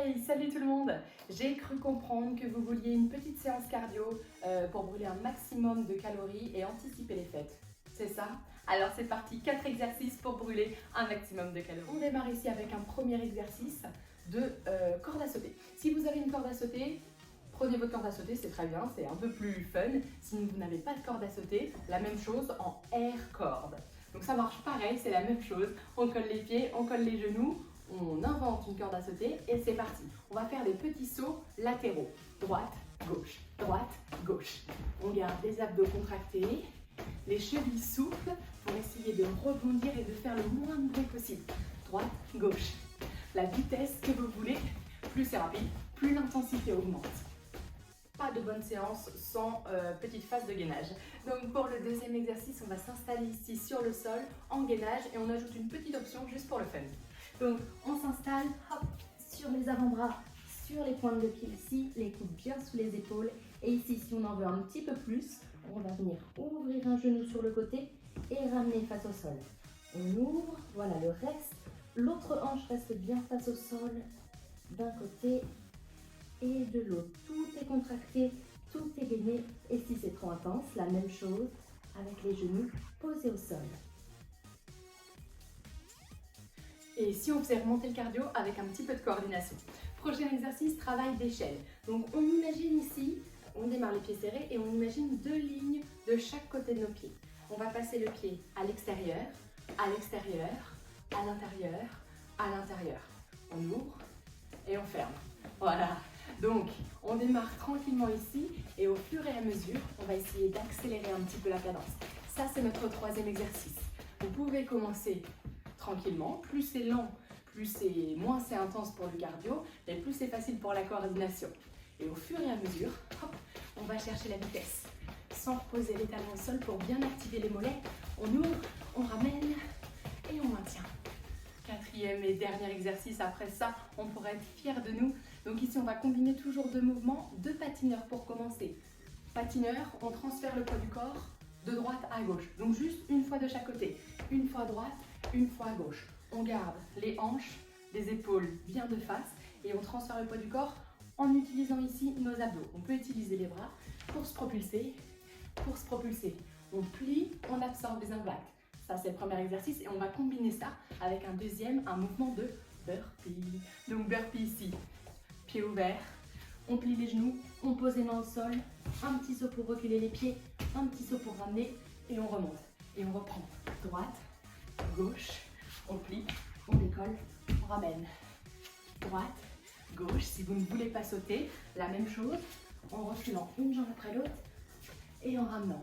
Hey, salut tout le monde! J'ai cru comprendre que vous vouliez une petite séance cardio pour brûler un maximum de calories et anticiper les fêtes. C'est ça? Alors c'est parti, 4 exercices pour brûler un maximum de calories. On démarre ici avec un premier exercice de corde à sauter. Si vous avez une corde à sauter, prenez votre corde à sauter, c'est très bien, c'est un peu plus fun. Si vous n'avez pas de corde à sauter, la même chose en air cord. Donc ça marche pareil, c'est la même chose. On colle les pieds, on colle les genoux, on invente une corde à sauter et c'est parti. On va faire des petits sauts latéraux. Droite, gauche. On garde les abdos contractés, les chevilles souples pour essayer de rebondir et de faire le moins de bruit possible. Droite, gauche. La vitesse que vous voulez, plus c'est rapide, plus l'intensité augmente. Pas de bonne séance sans petite phase de gainage. Donc pour le deuxième exercice, on va s'installer ici sur le sol en gainage et on ajoute une petite option juste pour le fun. Donc on s'installe sur les avant-bras, sur les pointes de pied ici, les coudes bien sous les épaules. Et ici, si on en veut un petit peu plus, on va venir ouvrir un genou sur le côté et ramener face au sol. On ouvre, voilà le reste. L'autre hanche reste bien face au sol d'un côté et de l'autre. Tout est contracté, tout est gainé. Et si c'est trop intense, la même chose avec les genoux posés au sol. Et si on faisait remonter le cardio avec un petit peu de coordination. Prochain exercice, travail d'échelle. Donc on imagine ici, on démarre les pieds serrés et on imagine 2 lignes de chaque côté de nos pieds. On va passer le pied à l'extérieur, à l'extérieur, à l'intérieur, à l'intérieur. On ouvre et on ferme. Voilà. Donc on démarre tranquillement ici et au fur et à mesure, on va essayer d'accélérer un petit peu la cadence. Ça, c'est notre troisième exercice. Vous pouvez commencer tranquillement, plus c'est lent, moins c'est intense pour le cardio, et plus c'est facile pour la coordination. Et au fur et à mesure, on va chercher la vitesse, sans reposer les talons au sol pour bien activer les mollets. On ouvre, on ramène et on maintient. Quatrième et dernier exercice, après ça, on pourrait être fier de nous. Donc ici, on va combiner toujours 2 mouvements, 2 patineurs pour commencer. Patineur, on transfère le poids du corps de droite à gauche. Donc juste une fois de chaque côté. Une fois à droite, une fois à gauche. On garde les hanches, les épaules bien de face et on transfère le poids du corps en utilisant ici nos abdos. On peut utiliser les bras pour se propulser, On plie, on absorbe les impacts. Ça, c'est le premier exercice et on va combiner ça avec un mouvement de burpee. Donc burpee ici, pied ouvert, on plie les genoux, on pose les mains au sol, un petit saut pour reculer les pieds, un petit saut pour ramener et on remonte. Et on reprend droite, gauche, on plie, on décolle, on ramène. Droite, gauche, si vous ne voulez pas sauter, la même chose, en reculant une jambe après l'autre et en ramenant.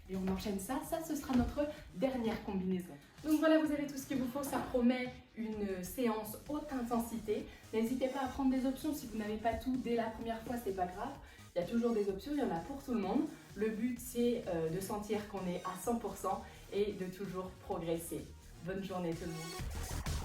Et on enchaîne ça ce sera notre dernière combinaison. Donc voilà, vous avez tout ce qu'il vous faut, ça promet une séance haute intensité. N'hésitez pas à prendre des options si vous n'avez pas tout dès la première fois, c'est pas grave. Il y a toujours des options, il y en a pour tout le monde. Le but c'est de sentir qu'on est à 100% et de toujours progresser. Bonne journée tout le monde.